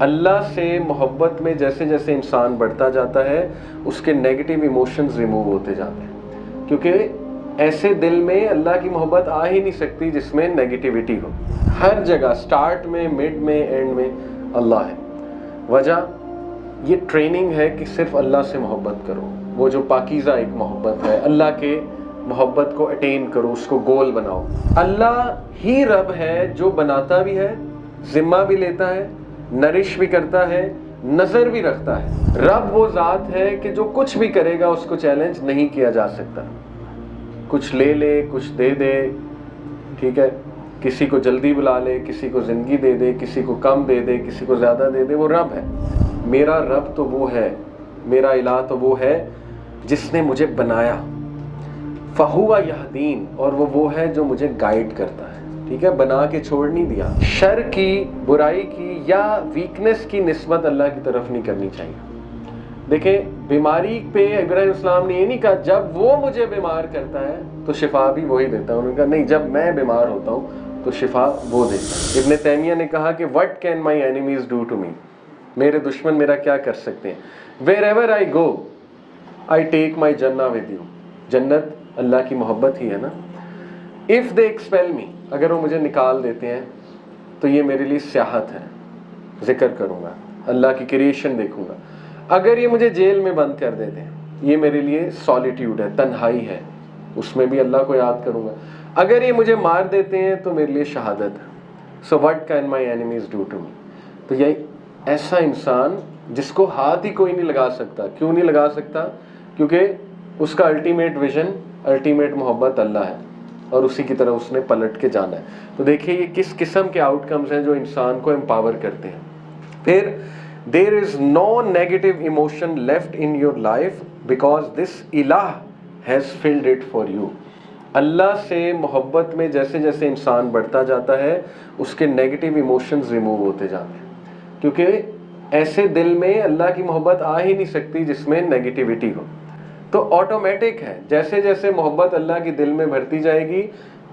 اللہ سے محبت میں جیسے جیسے انسان بڑھتا جاتا ہے اس کے نیگیٹو ایموشنز ریموو ہوتے جاتے ہیں، کیونکہ ایسے دل میں اللہ کی محبت آ ہی نہیں سکتی جس میں نیگیٹیوٹی ہو۔ ہر جگہ سٹارٹ میں، مڈ میں، اینڈ میں اللہ ہے۔ وجہ یہ ٹریننگ ہے کہ صرف اللہ سے محبت کرو، وہ جو پاکیزہ ایک محبت ہے، اللہ کے محبت کو اٹین کرو، اس کو گول بناؤ۔ اللہ ہی رب ہے جو بناتا بھی ہے، ذمہ بھی لیتا ہے، نرش بھی کرتا ہے، نظر بھی رکھتا ہے۔ رب وہ ذات ہے کہ جو کچھ بھی کرے گا اس کو چیلنج نہیں کیا جا سکتا، کچھ لے لے، کچھ دے دے، ٹھیک ہے، کسی کو جلدی بلا لے، کسی کو زندگی دے دے، کسی کو کم دے دے، کسی کو زیادہ دے دے، وہ رب ہے۔ میرا رب تو وہ ہے، میرا الہ تو وہ ہے جس نے مجھے بنایا، فہو یہدین، اور وہ ہے جو مجھے گائیڈ کرتا ہے، ٹھیک ہے، بنا کے چھوڑ نہیں دیا۔ شر کی، برائی کی یا ویکنس کی نسبت اللہ کی طرف نہیں کرنی چاہیے۔ دیکھیں بیماری پہ ابراہیم السلام نے یہ نہیں کہا جب وہ مجھے بیمار کرتا ہے تو شفا بھی وہی دیتا ہے، انہوں نے کہا نہیں، جب میں بیمار ہوتا ہوں تو شفا وہ دیتا ہے۔ ابن تیمیہ نے کہا کہ what can my enemies do to me، میرے دشمن میرا کیا کر سکتے ہیں۔ wherever I go I take my jannah with you، جنت اللہ کی محبت ہی ہے نا۔ if they expel me، اگر وہ مجھے نکال دیتے ہیں تو یہ میرے لیے سیاحت ہے، ذکر کروں گا، اللہ کی کریشن دیکھوں گا۔ اگر یہ مجھے جیل میں بند کر دیتے ہیں، یہ میرے لیے سولیٹیوڈ ہے، تنہائی ہے، اس میں بھی اللہ کو یاد کروں گا۔ اگر یہ مجھے مار دیتے ہیں تو میرے لیے شہادت ہے۔ So what can my enemies do to me. تو یہ ایسا انسان جس کو ہاتھ ہی کوئی نہیں لگا سکتا۔ کیوں نہیں لگا سکتا؟ کیونکہ اس کا الٹیمیٹ ویژن، الٹیمیٹ محبت اللہ ہے، اور اسی کی طرح اس نے پلٹ کے جانا ہے۔ تو دیکھیے یہ کس قسم کے آؤٹ کمز ہیں جو انسان کو امپاور کرتے ہیں۔ پھر there is no negative emotion left in your life because this ilah has filled it for you۔ اللہ سے محبت میں جیسے جیسے انسان بڑھتا جاتا ہے اس کے نیگیٹو ایموشنز ریموو ہوتے جاتے ہیں، کیونکہ ایسے دل میں اللہ کی محبت آ ہی نہیں سکتی جس میں نیگیٹیوٹی ہو۔ تو آٹومیٹک ہے، جیسے جیسے محبت اللہ کی دل میں بڑھتی جائے گی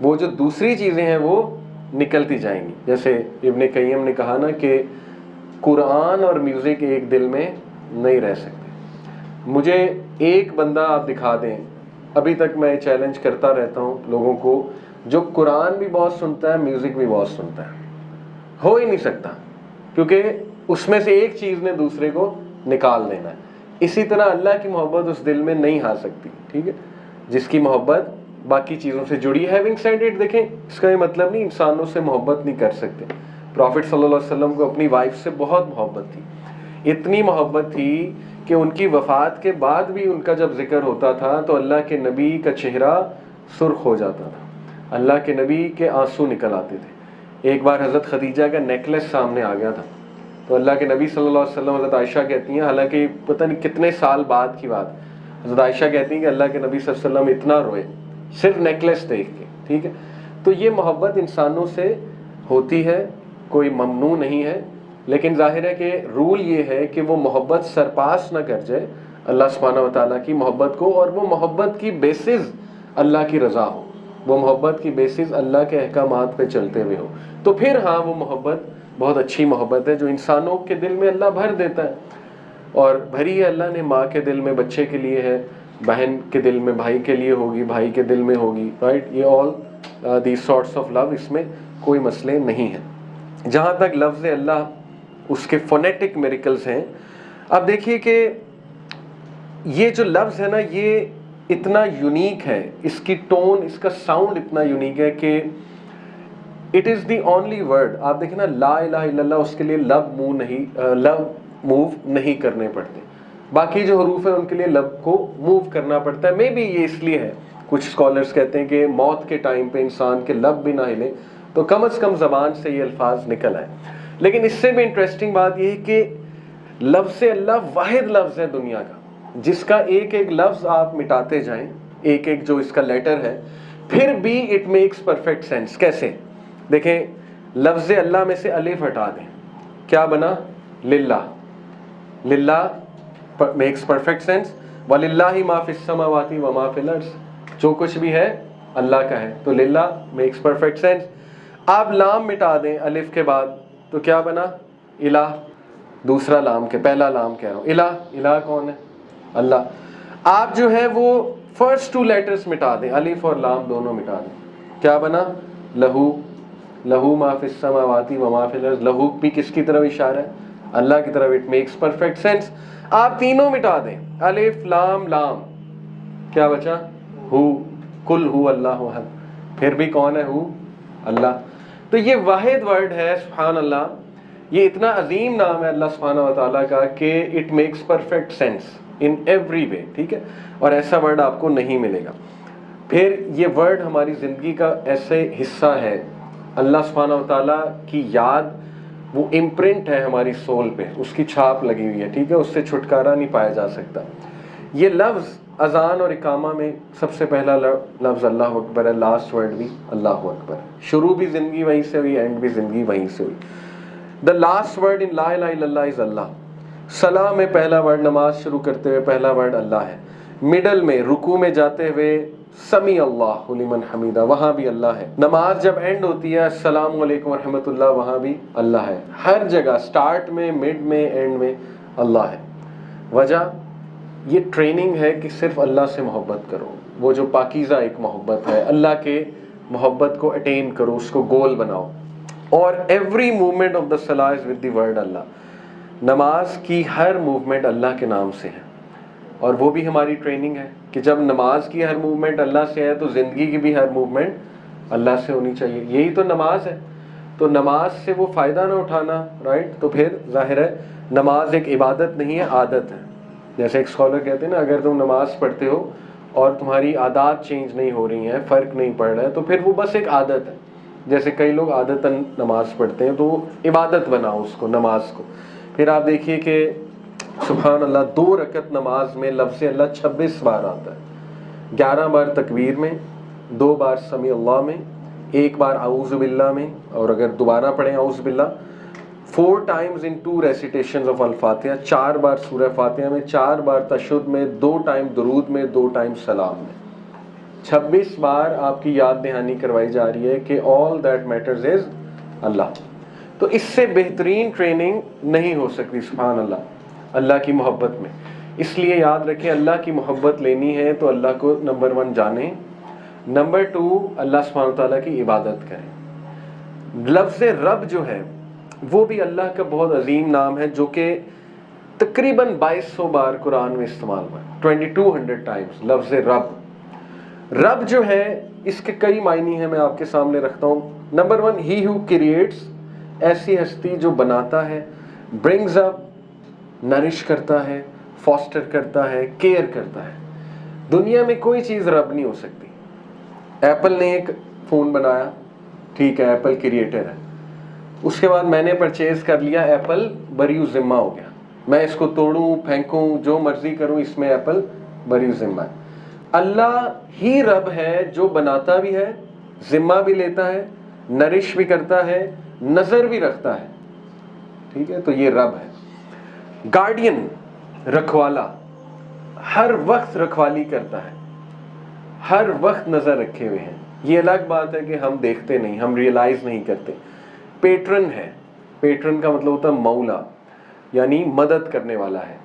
وہ جو دوسری چیزیں ہیں وہ نکلتی جائیں گی۔ جیسے ابن قیم نے کہا نا کہ قرآن اور میوزک ایک دل میں نہیں رہ سکتے۔ مجھے ایک بندہ آپ دکھا دیں، ابھی تک میں چیلنج کرتا رہتا ہوں لوگوں کو، جو قرآن بھی بہت سنتا ہے، میوزک بھی بہت سنتا ہے، ہو ہی نہیں سکتا، کیونکہ اس میں سے ایک چیز نے دوسرے کو نکال دینا ہے۔ اسی طرح اللہ کی محبت اس دل میں نہیں آ سکتی، ٹھیک ہے، جس کی محبت باقی چیزوں سے جڑی ہے۔ ہیونگ سیڈ اٹ، دیکھیں اس کا یہ مطلب نہیں انسانوں سے محبت نہیں کر سکتے۔ پروفٹ صلی اللہ علیہ وسلم کو اپنی وائف سے بہت محبت تھی، اتنی محبت تھی کہ ان کی وفات کے بعد بھی ان کا جب ذکر ہوتا تھا تو اللہ کے نبی کا چہرہ سرخ ہو جاتا تھا، اللہ کے نبی کے آنسو نکل آتے تھے۔ ایک بار حضرت خدیجہ کا نیکلس سامنے آ گیا تھا تو اللہ کے نبی صلی اللہ علیہ وسلم، حضرت عائشہ کہتی ہیں، حالانکہ پتہ نہیں کتنے سال بعد کی بات، حضرت عائشہ کہتی ہیں کہ اللہ کے نبی صلی اللہ علیہ وسلم اتنا روئے صرف نیکلس دیکھ کے، ٹھیک ہے۔ تو یہ محبت انسانوں سے ہوتی ہے، کوئی ممنوع نہیں ہے، لیکن ظاہر ہے کہ رول یہ ہے کہ وہ محبت سرپاس نہ کر جائے اللہ سبحانہ وتعالیٰ کی محبت کو، اور وہ محبت کی بیسز اللہ کی رضا ہو، وہ محبت کی بیسز اللہ کے احکامات پہ چلتے ہوئے ہو، تو پھر ہاں وہ محبت بہت اچھی محبت ہے جو انسانوں کے دل میں اللہ بھر دیتا ہے۔ اور بھری ہے اللہ نے، ماں کے دل میں بچے کے لیے ہے، بہن کے دل میں بھائی کے لیے ہوگی، بھائی کے دل میں ہوگی، رائٹ، یہ all these sorts of love, اس میں کوئی مسئلے نہیں ہیں۔ جہاں تک لفظ اللہ، اس کے فونیٹک میریکلز ہیں۔ اب دیکھیے کہ یہ جو لفظ ہے نا، یہ اتنا یونیک ہے، اس کی ٹون، اس کا ساؤنڈ اتنا یونیک ہے کہ it is the only word. آپ دیکھیں نا، لا الہ الا اللہ، اس کے لیے لب موو نہیں کرنے پڑتے، باقی جو حروف ہیں ان کے لیے لب کو موو کرنا پڑتا ہے۔ مے بی یہ اس لیے ہے، کچھ اسکالرس کہتے ہیں کہ موت کے ٹائم پہ انسان کے لب بھی نہ ہلیں تو کم از کم زبان سے یہ الفاظ نکل آئے۔ لیکن اس سے بھی انٹرسٹنگ بات یہ ہے کہ لفظ اللہ واحد لفظ ہے دنیا کا جس کا ایک ایک لفظ آپ مٹاتے جائیں، ایک ایک جو اس کا لیٹر ہے، پھر بھی اٹ میکس پرفیکٹ سینس۔ کیسے؟ دیکھیں، لفظ اللہ میں سے الف ہٹا دیں، کیا بنا؟ للہ۔ للہ میکس پرفیکٹ سینس، وَلِلَّهِ مَا فِي السَّمَاوَاتِ وَمَا فِي الْأَرْضِ، جو کچھ بھی ہے اللہ کا ہے، تو للہ میکس پرفیکٹ سینس۔ آپ لام مٹا دیں الف کے بعد تو کیا بنا؟ الہ۔ دوسرا لام کے پہلا لام کہہ رہا ہوں. الہ کون ہے؟ اللہ. آپ جو ہے وہ فرسٹ 2 لیٹرز مٹا دیں, الف اور لام دونوں مٹا دیں. کیا بنا؟ لہو. لہو ما فی السماوات و ما فی الارض. لہو بھی کس کی طرف اشارہ ہے؟ اللہ کی طرف. It makes perfect sense. آپ تینوں مٹا دیں, الف لام لام, کیا بچا؟ ہو. کل ہو اللہ احد. پھر بھی کون ہے؟ ہو اللہ. تو یہ واحد ورڈ ہے سبحان اللہ. یہ اتنا عظیم نام ہے اللہ سبحانہ و تعالیٰ کا کہ it makes perfect sense in every way. ٹھیک ہے, اور ایسا ورڈ آپ کو نہیں ملے گا. پھر یہ ورڈ ہماری زندگی کا ایسے حصہ ہے. اللہ سبحانہ و تعالیٰ کی یاد وہ امپرنٹ ہے ہماری سول پہ, اس کی چھاپ لگی ہوئی ہے. ٹھیک ہے, اس سے چھٹکارا نہیں پایا جا سکتا. یہ لفظ اذان اور اقامہ میں سب سے پہلا لفظ اللہ اکبر ہے. لاسٹ ورڈ بھی اللہ اکبر. شروع بھی زندگی وہیں سے ہوئی, اینڈ بھی زندگی وہیں سے ہوئی. The last word in لا الہ الا اللہ is اللہ. صلاح میں پہلا ورڈ, نماز شروع کرتے ہوئے پہلا ورڈ اللہ ہے. مڈل میں رکوع میں جاتے ہوئے سمی اللہ لمن حمیدہ, وہاں بھی اللہ ہے. نماز جب اینڈ ہوتی ہے السلام علیکم ورحمۃ اللہ, وہاں بھی اللہ ہے. ہر جگہ سٹارٹ میں, مڈ میں, اینڈ میں اللہ ہے. وجہ یہ ٹریننگ ہے کہ صرف اللہ سے محبت کرو. وہ جو پاکیزہ ایک محبت ہے, اللہ کے محبت کو اٹین کرو, اس کو گول بناؤ. اور ایوری موومنٹ آف دا صلاح از ود دی ورڈ اللہ. نماز کی ہر موومنٹ اللہ کے نام سے ہے, اور وہ بھی ہماری ٹریننگ ہے کہ جب نماز کی ہر موومنٹ اللہ سے ہے تو زندگی کی بھی ہر موومنٹ اللہ سے ہونی چاہیے. یہی تو نماز ہے. تو نماز سے وہ فائدہ نہ اٹھانا, رائٹ. تو پھر ظاہر ہے نماز ایک عبادت نہیں ہے, عادت ہے. جیسے ایک اسکالر کہتے ہیں نا, اگر تم نماز پڑھتے ہو اور تمہاری عادات چینج نہیں ہو رہی ہیں, فرق نہیں پڑ رہا ہے, تو پھر وہ بس ایک عادت ہے. جیسے کئی لوگ عادتاً نماز پڑھتے ہیں, تو عبادت بناؤ اس کو, نماز کو. پھر آپ دیکھیے کہ سبحان اللہ 2 رکعت نماز میں لفظ اللہ 26 بار آتا ہے. 11 بار تکبیر میں, 2 بار سمیع اللہ میں, 1 بار اعوذ باللہ میں, اور اگر دوبارہ پڑھیں اعوذ باللہ 4 times in 2 recitations of الفاتحہ, 4 بار سورہ فاتحہ میں, 4 بار تشہد میں, 2 ٹائم درود میں, 2 ٹائم سلام میں. 26 بار آپ کی یاد دہانی کروائی جا رہی ہے کہ all that matters is اللہ. تو اس سے بہترین ٹریننگ نہیں ہو سکتی سبحان اللہ, اللہ کی محبت میں. اس لیے یاد رکھیں, اللہ کی محبت لینی ہے تو اللہ کو نمبر 1 جانیں, نمبر 2 اللہ سبحانہ تعالیٰ کی عبادت کریں. لفظ رب جو ہے وہ بھی اللہ کا بہت عظیم نام ہے, جو کہ تقریباً 2200 بار قرآن میں استعمال ہوا ہے, 2200 times لفظ رب. رب جو ہے اس کے کئی معنی ہیں, میں آپ کے سامنے رکھتا ہوں. نمبر 1, ہی ہو کریٹس, ایسی ہستی جو بناتا ہے, برنگز اپ, نرش کرتا ہے, فاسٹر کرتا ہے, کیئر کرتا ہے. دنیا میں کوئی چیز رب نہیں ہو سکتی. ایپل نے ایک فون بنایا, ٹھیک ہے, ایپل کریٹر ہے. اس کے بعد میں نے پرچیز کر لیا, ایپل بری ذمہ ہو گیا. میں اس کو توڑوں, پھینکوں, جو مرضی کروں, اس میں ایپل بری ذمہ ہے. اللہ ہی رب ہے جو بناتا بھی ہے, ذمہ بھی لیتا ہے, نرش بھی کرتا ہے, نظر بھی رکھتا ہے. ٹھیک ہے, تو یہ رب ہے. گارڈین, رکھوالا, ہر وقت رکھوالی کرتا ہے, ہر وقت نظر رکھے ہوئے ہیں. یہ الگ بات ہے کہ ہم دیکھتے نہیں, ہم ریئلائز نہیں کرتے. پیٹرن ہے, پیٹرن کا مطلب ہوتا ہے مولا, یعنی مدد کرنے والا ہے.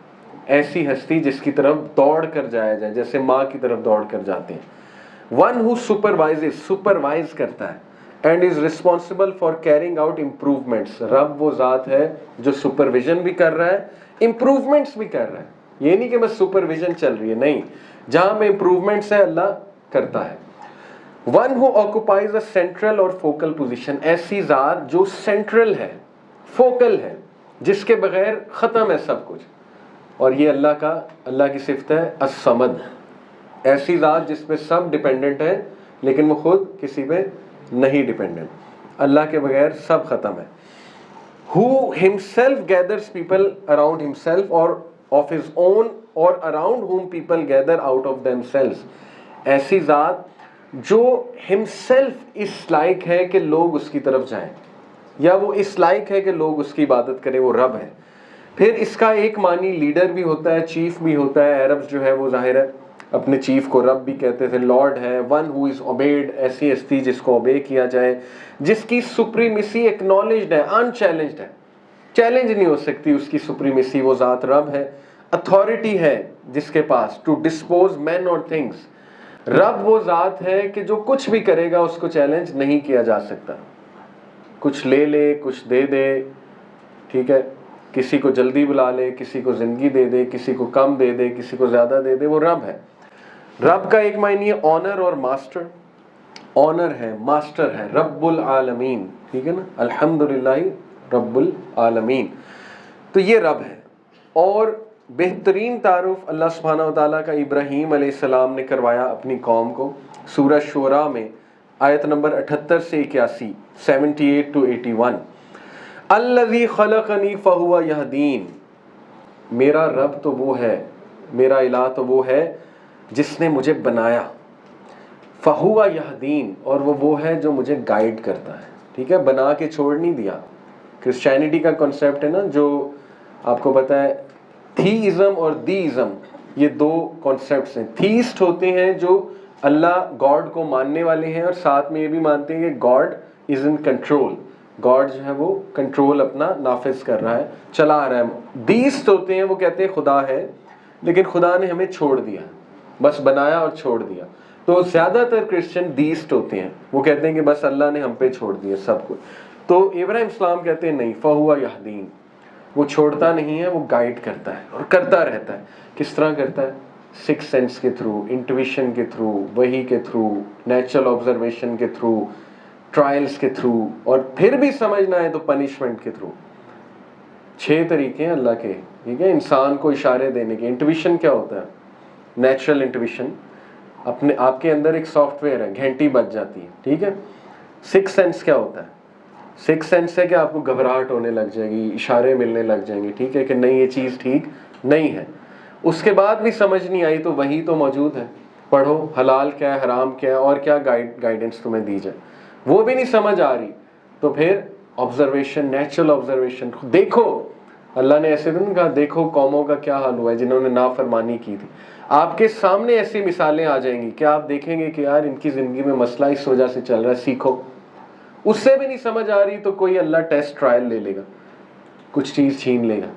ایسی ہستی جس کی طرف دوڑ کر جایا جائے, جیسے ماں کی طرف دوڑ کر جاتے ہیں. ون ہو سپروائزز, سپروائز کرتا ہے, and is responsible for carrying out improvements. رب وہ ذات ہے جو سپرویژن بھی کر رہا ہے, امپروومنٹس بھی کر رہا ہے. یہ نہیں کہ بس سپرویژن چل رہی ہے, نہیں, جہاں میں امپروومنٹس ہے اللہ کرتا ہے. One who occupies a central اور فوکل پوزیشن, ایسی ذات جو سینٹرل ہے, فوکل ہے, جس کے بغیر ختم ہے سب کچھ. اور یہ اللہ کی صفت ہے الصمد, ایسی ذات جس پہ سب ڈیپینڈنٹ ہے لیکن وہ خود کسی پہ نہیں ڈیپینڈنٹ. اللہ کے بغیر سب ختم ہے. who himself gathers people around himself or of his own or around whom people gather out of themselves. ایسی ذات جو himself اس لائق ہے کہ لوگ اس کی طرف جائیں, یا وہ اس لائق ہے کہ لوگ اس کی عبادت کریں, وہ رب ہے. پھر اس کا ایک معنی لیڈر بھی ہوتا ہے, چیف بھی ہوتا ہے. عرب جو ہے وہ ظاہر ہے اپنے چیف کو رب بھی کہتے تھے. لارڈ ہے. ون ہو از اوبیڈ, ایسی ہستی جس کو اوبے کیا جائے, جس کی سپریمیسی ایکنالجڈ ہے, انچیلنجڈ ہے. چیلنج نہیں ہو سکتی اس کی سپریمیسی. وہ ذات رب ہے, اتھارٹی ہے جس کے پاس ٹو ڈسپوز مین اور تھنگس. رب وہ ذات ہے کہ جو کچھ بھی کرے گا اس کو چیلنج نہیں کیا جا سکتا. کچھ لے لے, کچھ دے دے, ٹھیک ہے, کسی کو جلدی بلا لے, کسی کو زندگی دے دے, کسی کو کم دے دے, کسی کو زیادہ دے دے, وہ رب ہے. رب کا ایک معنی ہے آنر اور ماسٹر. آنر ہے, ماسٹر ہے, رب العالمین, ٹھیک ہے نا, الحمدللہ رب العالمین. تو یہ رب ہے. اور بہترین تعارف اللہ سبحانہ و تعالیٰ کا ابراہیم علیہ السلام نے کروایا اپنی قوم کو سورہ شعراء میں آیت نمبر 78 سے 81, 78 to 81. الذی خلقنی فہو یہدین. میرا رب تو وہ ہے, میرا الہ تو وہ ہے جس نے مجھے بنایا. فہو یہدین, اور وہ ہے جو مجھے گائیڈ کرتا ہے. ٹھیک ہے, بنا کے چھوڑ نہیں دیا. کرسچینٹی کا کنسیپٹ ہے نا, جو آپ کو پتا ہے, تھیزم اور دیزم, یہ دو کنسیپٹس ہیں. تھیسٹ ہوتے ہیں جو اللہ گاڈ کو ماننے والے ہیں اور ساتھ میں یہ بھی مانتے ہیں کہ God is in control. God جو ہے وہ کنٹرول اپنا نافذ کر رہا ہے, چلا رہا ہے. دیسٹ ہوتے ہیں, وہ کہتے ہیں خدا ہے لیکن خدا نے ہمیں چھوڑ دیا, بس بنایا اور چھوڑ دیا. تو زیادہ تر کرسچن دیسٹ ہوتے ہیں, وہ کہتے ہیں کہ بس اللہ نے ہم پہ چھوڑ دیا سب کچھ. تو ابراہیم اسلام کہتے ہیں نہیں, فہو یہدین, وہ چھوڑتا نہیں ہے, وہ گائیڈ کرتا ہے اور کرتا رہتا ہے. کس طرح کرتا ہے؟ سکس سینس کے تھرو, انٹویشن کے تھرو, وحی کے تھرو, نیچرل آبزرویشن کے تھرو, ٹرائلز کے تھرو, اور پھر بھی سمجھنا ہے تو پنشمنٹ کے تھرو. 6 طریقے ہیں اللہ کے, ٹھیک ہے, انسان کو اشارے دینے کے. انٹویشن کیا ہوتا ہے؟ نیچرل انٹویشن, اپنے آپ کے اندر ایک سافٹ ویئر ہے, گھنٹی بج جاتی ہے, ٹھیک ہے. سکس سینس کیا ہوتا ہے؟ سکس سینس ہے کہ آپ کو گھبراہٹ ہونے لگ جائے گی, اشارے ملنے لگ جائیں گے, ٹھیک ہے, کہ نہیں یہ چیز ٹھیک نہیں ہے. اس کے بعد بھی سمجھ نہیں آئی تو وہی تو موجود ہے, پڑھو حلال کیا ہے, حرام کیا ہے, اور کیا گائیڈنس تمہیں دی جائے. وہ بھی نہیں سمجھ آ رہی تو پھر آبزرویشن, نیچرل آبزرویشن. دیکھو, اللہ نے ایسے دن کہا دیکھو قوموں کا کیا حال ہوا ہے جنہوں نے نافرمانی کی تھی. آپ کے سامنے ایسی مثالیں آ جائیں گی کہ آپ دیکھیں گے کہ یار ان کی زندگی میں مسئلہ اس وجہ سے چل رہا ہے, سیکھو. اس سے بھی نہیں سمجھ آ رہی تو کوئی اللہ ٹیسٹ ٹرائل لے لے گا, کچھ چیز چھین لے گا.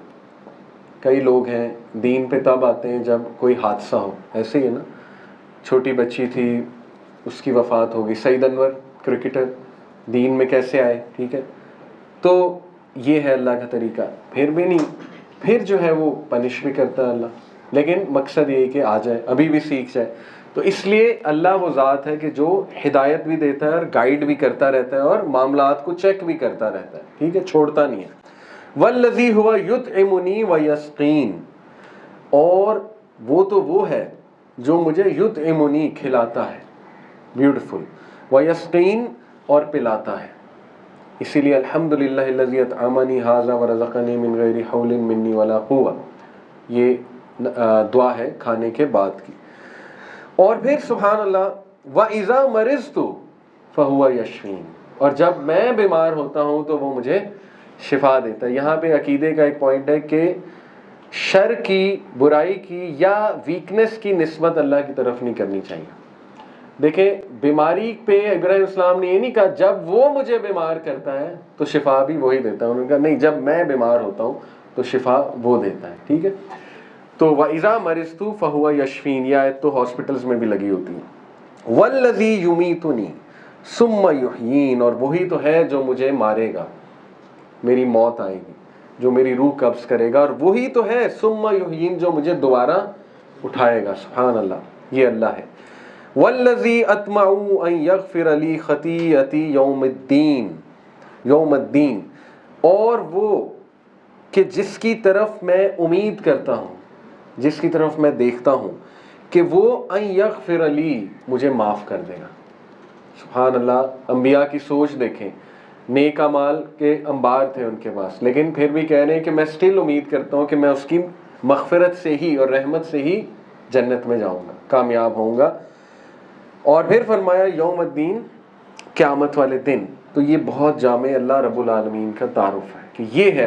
کئی لوگ ہیں دین پہ تب آتے ہیں جب کوئی حادثہ ہو. ایسے ہی ہے نا, چھوٹی بچی تھی, اس کی وفات ہو گئی. سعید انور کرکٹر دین میں کیسے آئے, ٹھیک ہے. تو یہ ہے اللہ کا طریقہ. پھر بھی نہیں, پھر جو ہے وہ پنش بھی کرتا ہے اللہ, لیکن مقصد یہ ہے کہ آ جائے, ابھی بھی سیکھ جائے. تو اس لیے اللہ وہ ذات ہے کہ جو ہدایت بھی دیتا ہے اور گائیڈ بھی کرتا رہتا ہے اور معاملات کو چیک بھی کرتا رہتا ہے, ٹھیک ہے, چھوڑتا نہیں ہے. والذی ہوا یطعمنی ویسقین, اور وہ تو وہ ہے جو مجھے یطعمنی کھلاتا ہے, بیوٹیفل, ویسقین اور پلاتا ہے. اسی لیے الحمدللہ الذی اطعمنی ھذا ورزقنی من غیر حول منی ولا قوہ, یہ دعا ہے کھانے کے بعد کی. اور پھر سبحان اللہ, وَإِذَا مَرِضْتُ فَهُوَ يَشْفِينِ, اور جب میں بیمار ہوتا ہوں تو وہ مجھے شفا دیتا ہے. یہاں پہ عقیدے کا ایک پوائنٹ ہے کہ شر کی, برائی کی یا ویکنس کی نسبت اللہ کی طرف نہیں کرنی چاہیے. دیکھیں بیماری پہ ابراہیم اسلام نے یہ نہیں کہا جب وہ مجھے بیمار کرتا ہے تو شفا بھی وہی دیتا ہے. انہوں نے کہا نہیں, جب میں بیمار ہوتا ہوں تو شفا وہ دیتا ہے, ٹھیک ہے. تو وَإِذَا مَرِضْتُ فَهُوَ يَشْفِينِ, یہ آیت تو ہاسپٹلز میں بھی لگی ہوتی ہے. وَالَّذِي يُمِيتُنِي ثُمَّ يُحْيِينِ, اور وہی تو ہے جو مجھے مارے گا, میری موت آئے گی, جو میری روح قبض کرے گا, اور وہی تو ہے ثُمَّ يُحْيِينِ جو مجھے دوبارہ اٹھائے گا. سبحان اللہ, یہ اللہ ہے. وَالَّذِي أَطْمَعُ أَن يَغْفِرَ لِي خَطِيئَتِي يَوْمَ الدِّينِ, اور وہ کہ جس کی طرف میں امید کرتا ہوں, جس کی طرف میں دیکھتا ہوں کہ وہ ان یغفر لی, مجھے معاف کر دے گا. سبحان اللہ, انبیاء کی سوچ دیکھیں, نیک اعمال کے انبار تھے ان کے پاس, لیکن پھر بھی کہہ رہے ہیں کہ میں سٹل امید کرتا ہوں کہ میں اس کی مغفرت سے ہی اور رحمت سے ہی جنت میں جاؤں گا, کامیاب ہوں گا. اور پھر فرمایا یوم الدین, قیامت والے دن. تو یہ بہت جامع اللہ رب العالمین کا تعارف ہے کہ یہ ہے